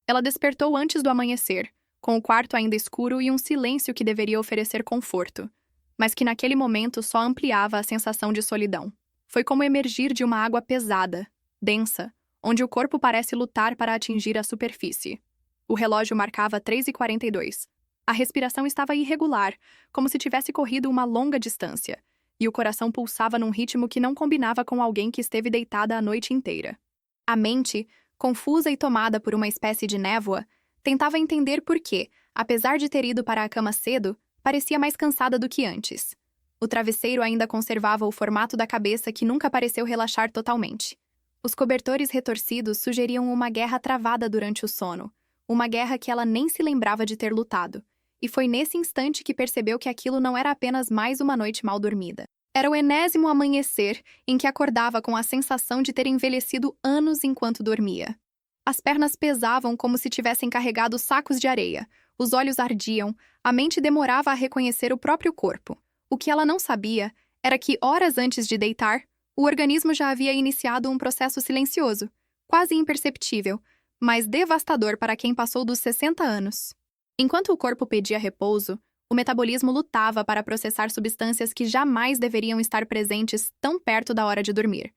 Ela despertou antes do amanhecer, com o quarto ainda escuro e um silêncio que deveria oferecer conforto, mas que naquele momento só ampliava a sensação de solidão. Foi como emergir de uma água pesada, densa, onde o corpo parece lutar para atingir a superfície. O relógio marcava 3h42. A respiração estava irregular, como se tivesse corrido uma longa distância, e o coração pulsava num ritmo que não combinava com alguém que esteve deitada a noite inteira. A mente, confusa e tomada por uma espécie de névoa, tentava entender por que, apesar de ter ido para a cama cedo, parecia mais cansada do que antes. O travesseiro ainda conservava o formato da cabeça que nunca pareceu relaxar totalmente. Os cobertores retorcidos sugeriam uma guerra travada durante o sono, uma guerra que ela nem se lembrava de ter lutado, e foi nesse instante que percebeu que aquilo não era apenas mais uma noite mal dormida. Era o enésimo amanhecer em que acordava com a sensação de ter envelhecido anos enquanto dormia. As pernas pesavam como se tivessem carregado sacos de areia, os olhos ardiam, a mente demorava a reconhecer o próprio corpo. O que ela não sabia era que, horas antes de deitar, o organismo já havia iniciado um processo silencioso, quase imperceptível, mas devastador para quem passou dos 60 anos. Enquanto o corpo pedia repouso, o metabolismo lutava para processar substâncias que jamais deveriam estar presentes tão perto da hora de dormir.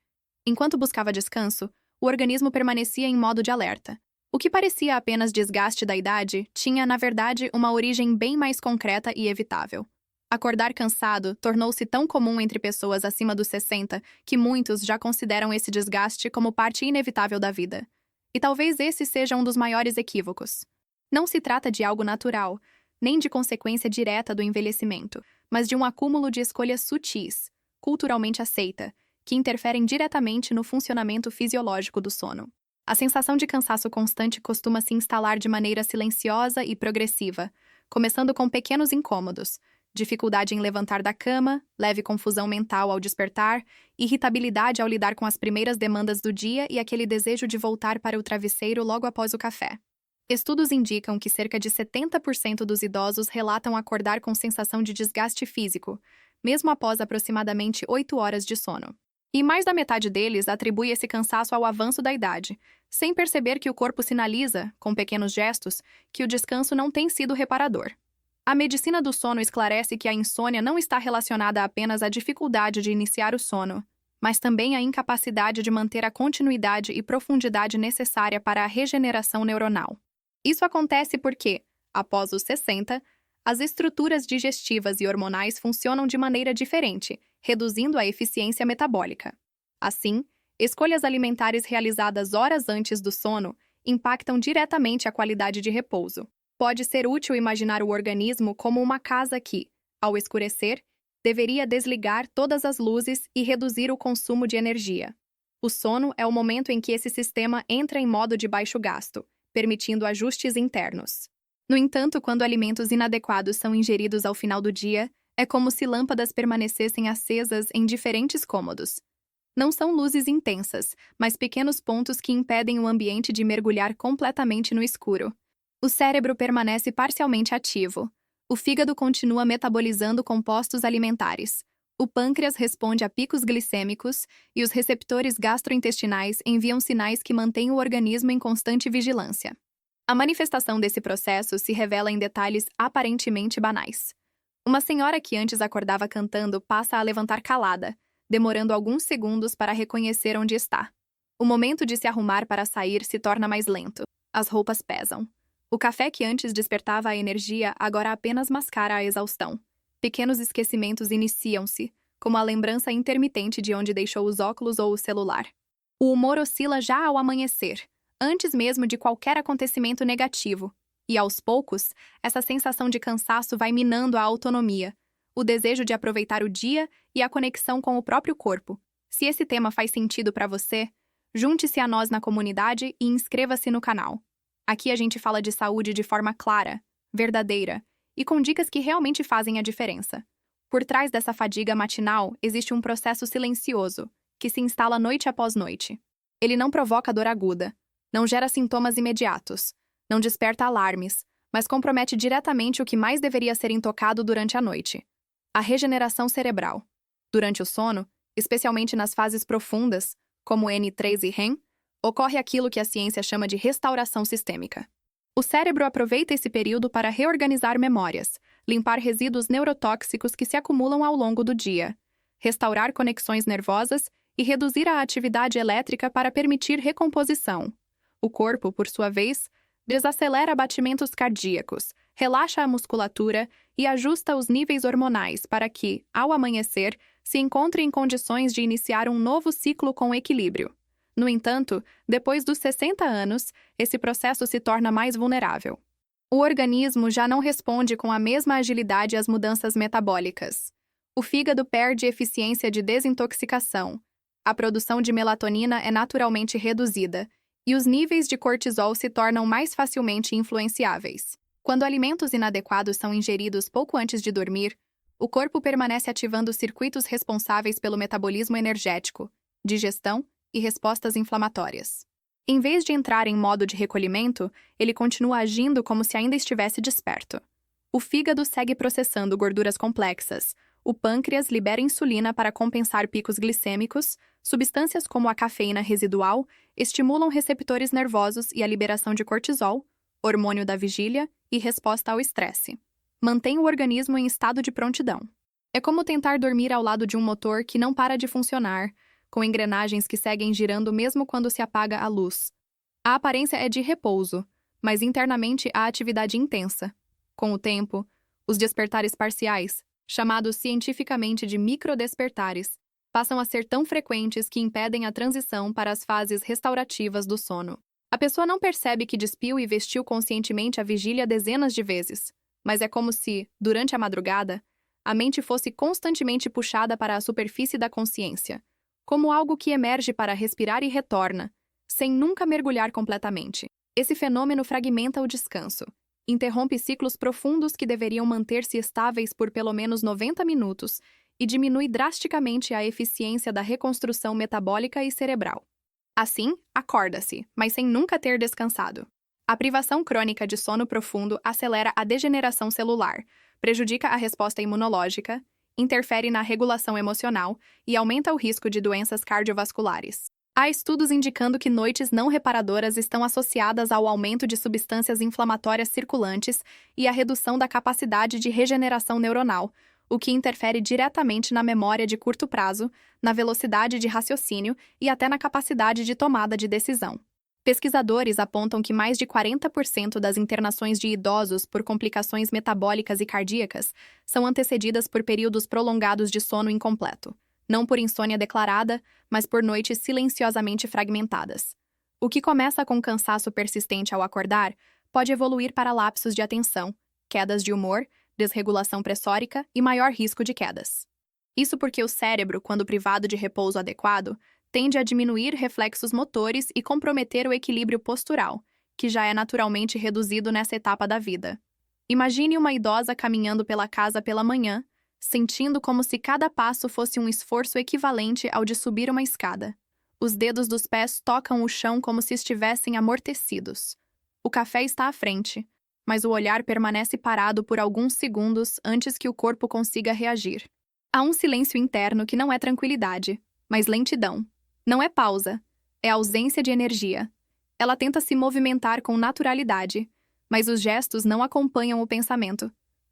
Enquanto buscava descanso, o organismo permanecia em modo de alerta. O que parecia apenas desgaste da idade tinha, na verdade, uma origem bem mais concreta e evitável. Acordar cansado tornou-se tão comum entre pessoas acima dos 60 que muitos já consideram esse desgaste como parte inevitável da vida. E talvez esse seja um dos maiores equívocos. Não se trata de algo natural, nem de consequência direta do envelhecimento, mas de um acúmulo de escolhas sutis, culturalmente aceita, que interferem diretamente no funcionamento fisiológico do sono. A sensação de cansaço constante costuma se instalar de maneira silenciosa e progressiva, começando com pequenos incômodos, dificuldade em levantar da cama, leve confusão mental ao despertar, irritabilidade ao lidar com as primeiras demandas do dia e aquele desejo de voltar para o travesseiro logo após o café. Estudos indicam que cerca de 70% dos idosos relatam acordar com sensação de desgaste físico, mesmo após aproximadamente 8 horas de sono. E mais da metade deles atribui esse cansaço ao avanço da idade, sem perceber que o corpo sinaliza, com pequenos gestos, que o descanso não tem sido reparador. A medicina do sono esclarece que a insônia não está relacionada apenas à dificuldade de iniciar o sono, mas também à incapacidade de manter a continuidade e profundidade necessária para a regeneração neuronal. Isso acontece porque, após os 60, as estruturas digestivas e hormonais funcionam de maneira diferente, reduzindo a eficiência metabólica. Assim, escolhas alimentares realizadas horas antes do sono impactam diretamente a qualidade de repouso. Pode ser útil imaginar o organismo como uma casa que, ao escurecer, deveria desligar todas as luzes e reduzir o consumo de energia. O sono é o momento em que esse sistema entra em modo de baixo gasto, permitindo ajustes internos. No entanto, quando alimentos inadequados são ingeridos ao final do dia, é como se lâmpadas permanecessem acesas em diferentes cômodos. Não são luzes intensas, mas pequenos pontos que impedem o ambiente de mergulhar completamente no escuro. O cérebro permanece parcialmente ativo. O fígado continua metabolizando compostos alimentares. O pâncreas responde a picos glicêmicos e os receptores gastrointestinais enviam sinais que mantêm o organismo em constante vigilância. A manifestação desse processo se revela em detalhes aparentemente banais. Uma senhora que antes acordava cantando passa a levantar calada, demorando alguns segundos para reconhecer onde está. O momento de se arrumar para sair se torna mais lento. As roupas pesam. O café que antes despertava a energia agora apenas mascara a exaustão. Pequenos esquecimentos iniciam-se, como a lembrança intermitente de onde deixou os óculos ou o celular. O humor oscila já ao amanhecer, antes mesmo de qualquer acontecimento negativo, e aos poucos, essa sensação de cansaço vai minando a autonomia, o desejo de aproveitar o dia e a conexão com o próprio corpo. Se esse tema faz sentido para você, junte-se a nós na comunidade e inscreva-se no canal. Aqui a gente fala de saúde de forma clara, verdadeira e com dicas que realmente fazem a diferença. Por trás dessa fadiga matinal existe um processo silencioso, que se instala noite após noite. Ele não provoca dor aguda, não gera sintomas imediatos, não desperta alarmes, mas compromete diretamente o que mais deveria ser intocado durante a noite: a regeneração cerebral. Durante o sono, especialmente nas fases profundas, como N3 e REM, ocorre aquilo que a ciência chama de restauração sistêmica. O cérebro aproveita esse período para reorganizar memórias, limpar resíduos neurotóxicos que se acumulam ao longo do dia, restaurar conexões nervosas e reduzir a atividade elétrica para permitir recomposição. O corpo, por sua vez, desacelera batimentos cardíacos, relaxa a musculatura e ajusta os níveis hormonais para que, ao amanhecer, se encontre em condições de iniciar um novo ciclo com equilíbrio. No entanto, depois dos 60 anos, esse processo se torna mais vulnerável. O organismo já não responde com a mesma agilidade às mudanças metabólicas. O fígado perde eficiência de desintoxicação, a produção de melatonina é naturalmente reduzida e os níveis de cortisol se tornam mais facilmente influenciáveis. Quando alimentos inadequados são ingeridos pouco antes de dormir, o corpo permanece ativando circuitos responsáveis pelo metabolismo energético, digestão e respostas inflamatórias. Em vez de entrar em modo de recolhimento, ele continua agindo como se ainda estivesse desperto. O fígado segue processando gorduras complexas, o pâncreas libera insulina para compensar picos glicêmicos, substâncias como a cafeína residual estimulam receptores nervosos e a liberação de cortisol, hormônio da vigília e resposta ao estresse. Mantém o organismo em estado de prontidão. É como tentar dormir ao lado de um motor que não para de funcionar, com engrenagens que seguem girando mesmo quando se apaga a luz. A aparência é de repouso, mas internamente há atividade intensa. Com o tempo, os despertares parciais, chamados cientificamente de microdespertares, passam a ser tão frequentes que impedem a transição para as fases restaurativas do sono. A pessoa não percebe que despiu e vestiu conscientemente a vigília dezenas de vezes, mas é como se, durante a madrugada, a mente fosse constantemente puxada para a superfície da consciência, como algo que emerge para respirar e retorna, sem nunca mergulhar completamente. Esse fenômeno fragmenta o descanso, interrompe ciclos profundos que deveriam manter-se estáveis por pelo menos 90 minutos e diminui drasticamente a eficiência da reconstrução metabólica e cerebral. Assim, acorda-se, mas sem nunca ter descansado. A privação crônica de sono profundo acelera a degeneração celular, prejudica a resposta imunológica, interfere na regulação emocional e aumenta o risco de doenças cardiovasculares. Há estudos indicando que noites não reparadoras estão associadas ao aumento de substâncias inflamatórias circulantes e à redução da capacidade de regeneração neuronal, o que interfere diretamente na memória de curto prazo, na velocidade de raciocínio e até na capacidade de tomada de decisão. Pesquisadores apontam que mais de 40% das internações de idosos por complicações metabólicas e cardíacas são antecedidas por períodos prolongados de sono incompleto, não por insônia declarada, mas por noites silenciosamente fragmentadas. O que começa com cansaço persistente ao acordar pode evoluir para lapsos de atenção, quedas de humor, desregulação pressórica e maior risco de quedas. Isso porque o cérebro, quando privado de repouso adequado, tende a diminuir reflexos motores e comprometer o equilíbrio postural, que já é naturalmente reduzido nessa etapa da vida. Imagine uma idosa caminhando pela casa pela manhã, sentindo como se cada passo fosse um esforço equivalente ao de subir uma escada. Os dedos dos pés tocam o chão como se estivessem amortecidos. O café está à frente, mas o olhar permanece parado por alguns segundos antes que o corpo consiga reagir. Há um silêncio interno que não é tranquilidade, mas lentidão. Não é pausa, é ausência de energia. Ela tenta se movimentar com naturalidade, mas os gestos não acompanham o pensamento.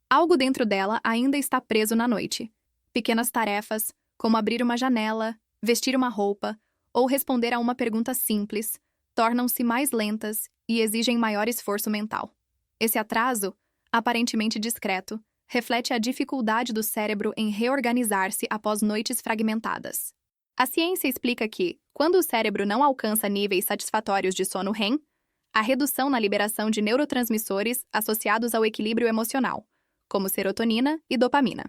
Algo dentro dela ainda está preso na noite. Pequenas tarefas, como abrir uma janela, vestir uma roupa ou responder a uma pergunta simples, tornam-se mais lentas e exigem maior esforço mental. Esse atraso, aparentemente discreto, reflete a dificuldade do cérebro em reorganizar-se após noites fragmentadas. A ciência explica que, quando o cérebro não alcança níveis satisfatórios de sono REM, há redução na liberação de neurotransmissores associados ao equilíbrio emocional, como serotonina e dopamina.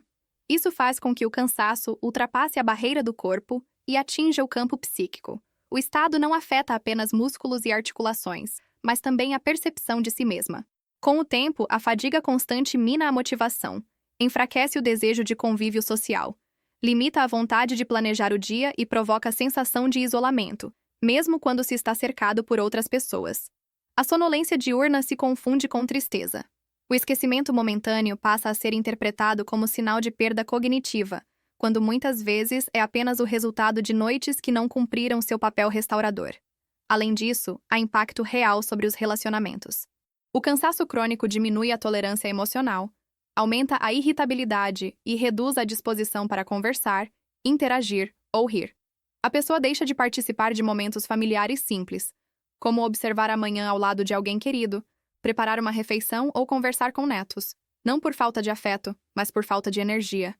Isso faz com que o cansaço ultrapasse a barreira do corpo e atinja o campo psíquico. O estado não afeta apenas músculos e articulações, mas também a percepção de si mesma. Com o tempo, a fadiga constante mina a motivação, enfraquece o desejo de convívio social, limita a vontade de planejar o dia e provoca a sensação de isolamento, mesmo quando se está cercado por outras pessoas. A sonolência diurna se confunde com tristeza. O esquecimento momentâneo passa a ser interpretado como sinal de perda cognitiva, quando muitas vezes é apenas o resultado de noites que não cumpriram seu papel restaurador. Além disso, há impacto real sobre os relacionamentos. O cansaço crônico diminui a tolerância emocional, aumenta a irritabilidade e reduz a disposição para conversar, interagir ou rir. A pessoa deixa de participar de momentos familiares simples, como observar a manhã ao lado de alguém querido, preparar uma refeição ou conversar com netos, não por falta de afeto, mas por falta de energia.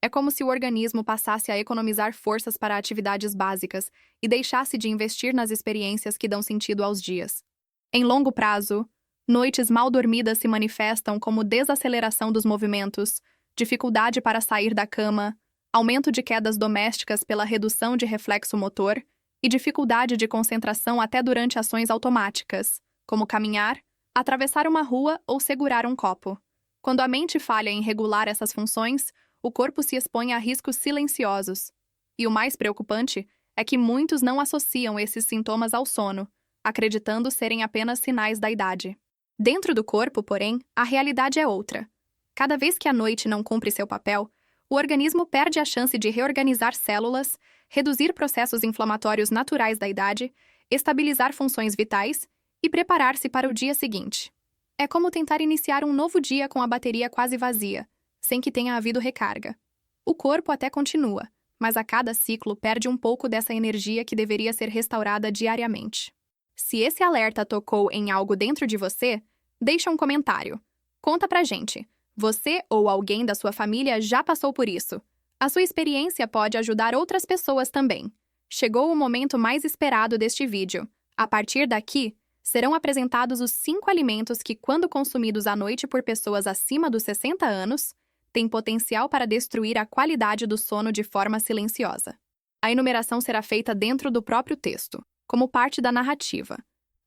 É como se o organismo passasse a economizar forças para atividades básicas e deixasse de investir nas experiências que dão sentido aos dias. Em longo prazo, noites mal dormidas se manifestam como desaceleração dos movimentos, dificuldade para sair da cama, aumento de quedas domésticas pela redução de reflexo motor e dificuldade de concentração até durante ações automáticas, como caminhar, atravessar uma rua ou segurar um copo. Quando a mente falha em regular essas funções, o corpo se expõe a riscos silenciosos. E o mais preocupante é que muitos não associam esses sintomas ao sono, acreditando serem apenas sinais da idade. Dentro do corpo, porém, a realidade é outra. Cada vez que a noite não cumpre seu papel, o organismo perde a chance de reorganizar células, reduzir processos inflamatórios naturais da idade, estabilizar funções vitais e preparar-se para o dia seguinte. É como tentar iniciar um novo dia com a bateria quase vazia, sem que tenha havido recarga. O corpo até continua, mas a cada ciclo perde um pouco dessa energia que deveria ser restaurada diariamente. Se esse alerta tocou em algo dentro de você, deixa um comentário. Conta pra gente. Você ou alguém da sua família já passou por isso. A sua experiência pode ajudar outras pessoas também. Chegou o momento mais esperado deste vídeo. A partir daqui, serão apresentados os 5 alimentos que, quando consumidos à noite por pessoas acima dos 60 anos, têm potencial para destruir a qualidade do sono de forma silenciosa. A enumeração será feita dentro do próprio texto, como parte da narrativa,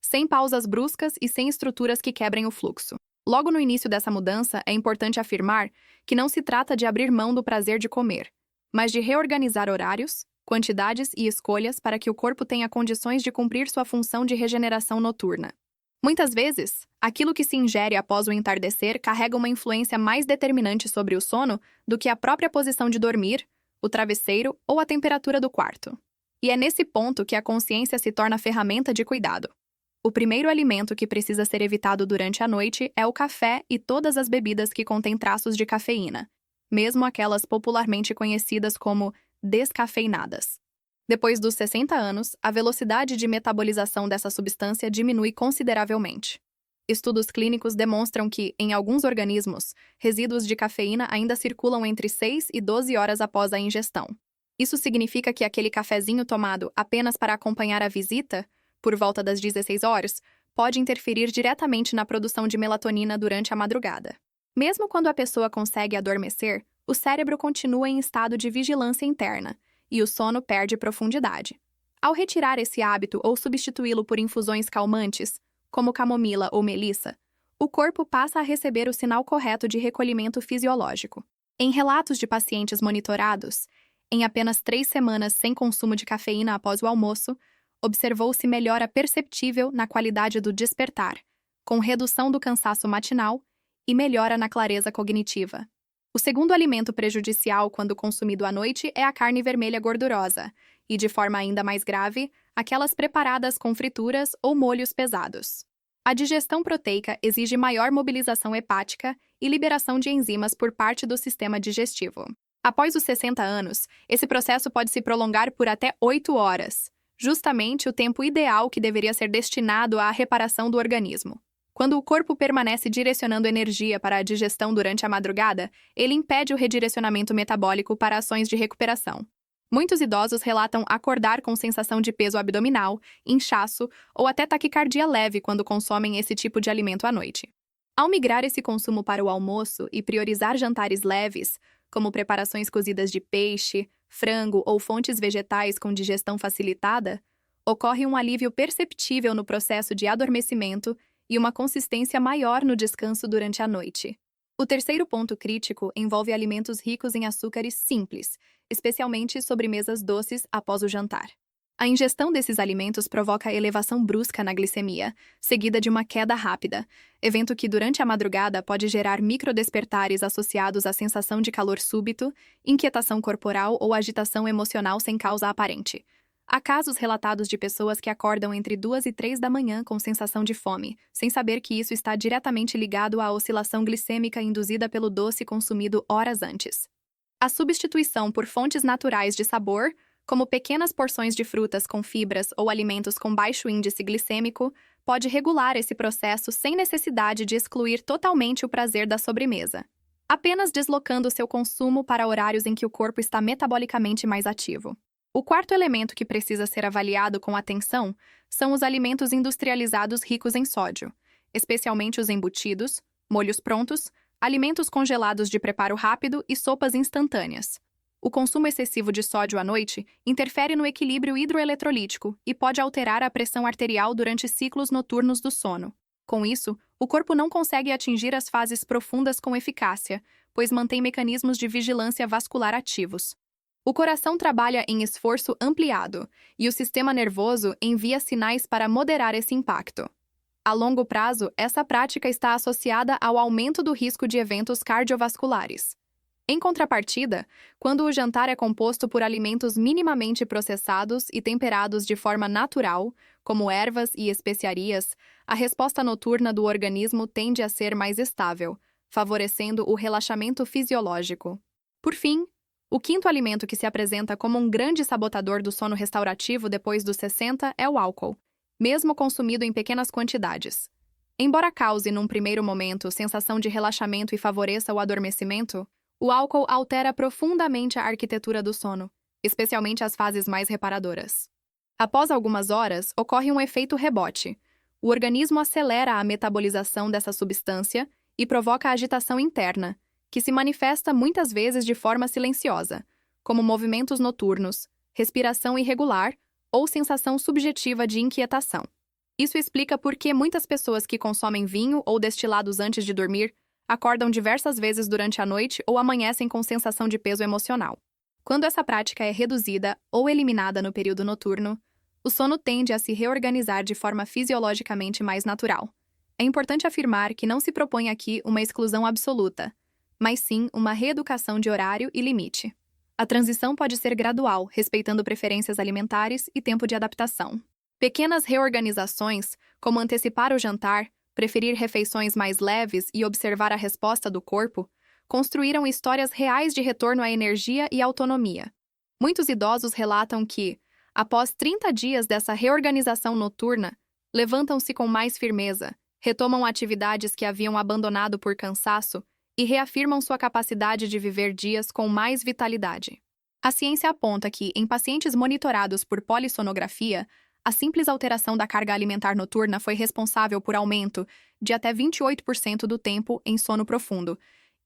sem pausas bruscas e sem estruturas que quebrem o fluxo. Logo no início dessa mudança, é importante afirmar que não se trata de abrir mão do prazer de comer, mas de reorganizar horários, quantidades e escolhas para que o corpo tenha condições de cumprir sua função de regeneração noturna. Muitas vezes, aquilo que se ingere após o entardecer carrega uma influência mais determinante sobre o sono do que a própria posição de dormir, o travesseiro ou a temperatura do quarto. E é nesse ponto que a consciência se torna ferramenta de cuidado. O primeiro alimento que precisa ser evitado durante a noite é o café e todas as bebidas que contêm traços de cafeína, mesmo aquelas popularmente conhecidas como descafeinadas. Depois dos 60 anos, a velocidade de metabolização dessa substância diminui consideravelmente. Estudos clínicos demonstram que, em alguns organismos, resíduos de cafeína ainda circulam entre 6 e 12 horas após a ingestão. Isso significa que aquele cafezinho tomado apenas para acompanhar a visita, por volta das 16 horas, pode interferir diretamente na produção de melatonina durante a madrugada. Mesmo quando a pessoa consegue adormecer, o cérebro continua em estado de vigilância interna, e o sono perde profundidade. Ao retirar esse hábito ou substituí-lo por infusões calmantes, como camomila ou melissa, o corpo passa a receber o sinal correto de recolhimento fisiológico. Em relatos de pacientes monitorados, em apenas 3 semanas sem consumo de cafeína após o almoço, observou-se melhora perceptível na qualidade do despertar, com redução do cansaço matinal e melhora na clareza cognitiva. O segundo alimento prejudicial quando consumido à noite é a carne vermelha gordurosa, e, de forma ainda mais grave, aquelas preparadas com frituras ou molhos pesados. A digestão proteica exige maior mobilização hepática e liberação de enzimas por parte do sistema digestivo. Após os 60 anos, esse processo pode se prolongar por até 8 horas, justamente o tempo ideal que deveria ser destinado à reparação do organismo. Quando o corpo permanece direcionando energia para a digestão durante a madrugada, ele impede o redirecionamento metabólico para ações de recuperação. Muitos idosos relatam acordar com sensação de peso abdominal, inchaço ou até taquicardia leve quando consomem esse tipo de alimento à noite. Ao migrar esse consumo para o almoço e priorizar jantares leves, como preparações cozidas de peixe, frango ou fontes vegetais com digestão facilitada, ocorre um alívio perceptível no processo de adormecimento e uma consistência maior no descanso durante a noite. O terceiro ponto crítico envolve alimentos ricos em açúcares simples, especialmente sobremesas doces após o jantar. A ingestão desses alimentos provoca elevação brusca na glicemia, seguida de uma queda rápida, evento que durante a madrugada pode gerar microdespertares associados à sensação de calor súbito, inquietação corporal ou agitação emocional sem causa aparente. Há casos relatados de pessoas que acordam entre 2 e 3 da manhã com sensação de fome, sem saber que isso está diretamente ligado à oscilação glicêmica induzida pelo doce consumido horas antes. A substituição por fontes naturais de sabor, como pequenas porções de frutas com fibras ou alimentos com baixo índice glicêmico, pode regular esse processo sem necessidade de excluir totalmente o prazer da sobremesa, apenas deslocando seu consumo para horários em que o corpo está metabolicamente mais ativo. O quarto elemento que precisa ser avaliado com atenção são os alimentos industrializados ricos em sódio, especialmente os embutidos, molhos prontos, alimentos congelados de preparo rápido e sopas instantâneas. O consumo excessivo de sódio à noite interfere no equilíbrio hidroeletrolítico e pode alterar a pressão arterial durante ciclos noturnos do sono. Com isso, o corpo não consegue atingir as fases profundas com eficácia, pois mantém mecanismos de vigilância vascular ativos. O coração trabalha em esforço ampliado e o sistema nervoso envia sinais para moderar esse impacto. A longo prazo, essa prática está associada ao aumento do risco de eventos cardiovasculares. Em contrapartida, quando o jantar é composto por alimentos minimamente processados e temperados de forma natural, como ervas e especiarias, a resposta noturna do organismo tende a ser mais estável, favorecendo o relaxamento fisiológico. Por fim, o quinto alimento que se apresenta como um grande sabotador do sono restaurativo depois dos 60 é o álcool, mesmo consumido em pequenas quantidades. Embora cause, num primeiro momento, sensação de relaxamento e favoreça o adormecimento, o álcool altera profundamente a arquitetura do sono, especialmente as fases mais reparadoras. Após algumas horas, ocorre um efeito rebote. O organismo acelera a metabolização dessa substância e provoca agitação interna, que se manifesta muitas vezes de forma silenciosa, como movimentos noturnos, respiração irregular ou sensação subjetiva de inquietação. Isso explica por que muitas pessoas que consomem vinho ou destilados antes de dormir acordam diversas vezes durante a noite ou amanhecem com sensação de peso emocional. Quando essa prática é reduzida ou eliminada no período noturno, o sono tende a se reorganizar de forma fisiologicamente mais natural. É importante afirmar que não se propõe aqui uma exclusão absoluta, mas sim uma reeducação de horário e limite. A transição pode ser gradual, respeitando preferências alimentares e tempo de adaptação. Pequenas reorganizações, como antecipar o jantar, preferir refeições mais leves e observar a resposta do corpo, construíram histórias reais de retorno à energia e autonomia. Muitos idosos relatam que, após 30 dias dessa reorganização noturna, levantam-se com mais firmeza, retomam atividades que haviam abandonado por cansaço e reafirmam sua capacidade de viver dias com mais vitalidade. A ciência aponta que, em pacientes monitorados por polissonografia, a simples alteração da carga alimentar noturna foi responsável por aumento de até 28% do tempo em sono profundo,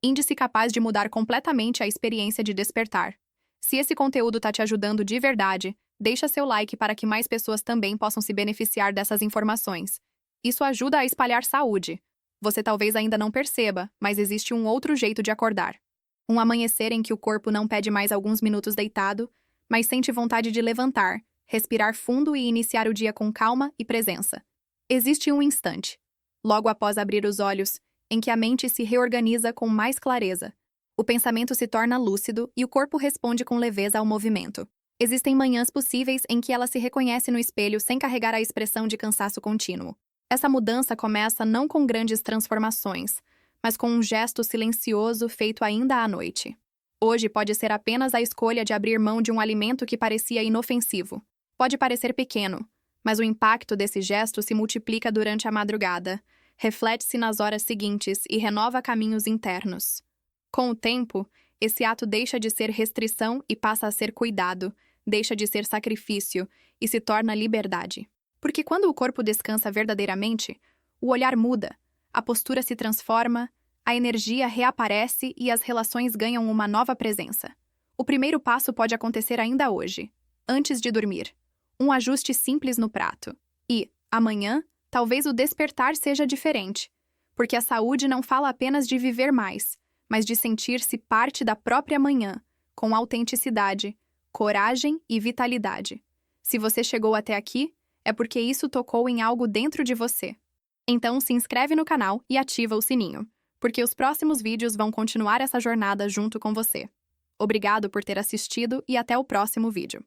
índice capaz de mudar completamente a experiência de despertar. Se esse conteúdo está te ajudando de verdade, deixa seu like para que mais pessoas também possam se beneficiar dessas informações. Isso ajuda a espalhar saúde. Você talvez ainda não perceba, mas existe um outro jeito de acordar. Um amanhecer em que o corpo não pede mais alguns minutos deitado, mas sente vontade de levantar, respirar fundo e iniciar o dia com calma e presença. Existe um instante, logo após abrir os olhos, em que a mente se reorganiza com mais clareza. O pensamento se torna lúcido e o corpo responde com leveza ao movimento. Existem manhãs possíveis em que ela se reconhece no espelho sem carregar a expressão de cansaço contínuo. Essa mudança começa não com grandes transformações, mas com um gesto silencioso feito ainda à noite. Hoje pode ser apenas a escolha de abrir mão de um alimento que parecia inofensivo. Pode parecer pequeno, mas o impacto desse gesto se multiplica durante a madrugada, reflete-se nas horas seguintes e renova caminhos internos. Com o tempo, esse ato deixa de ser restrição e passa a ser cuidado, deixa de ser sacrifício e se torna liberdade. Porque quando o corpo descansa verdadeiramente, o olhar muda, a postura se transforma, a energia reaparece e as relações ganham uma nova presença. O primeiro passo pode acontecer ainda hoje, antes de dormir. Um ajuste simples no prato. E, amanhã, talvez o despertar seja diferente, porque a saúde não fala apenas de viver mais, mas de sentir-se parte da própria manhã, com autenticidade, coragem e vitalidade. Se você chegou até aqui, é porque isso tocou em algo dentro de você. Então se inscreve no canal e ativa o sininho, porque os próximos vídeos vão continuar essa jornada junto com você. Obrigado por ter assistido e até o próximo vídeo.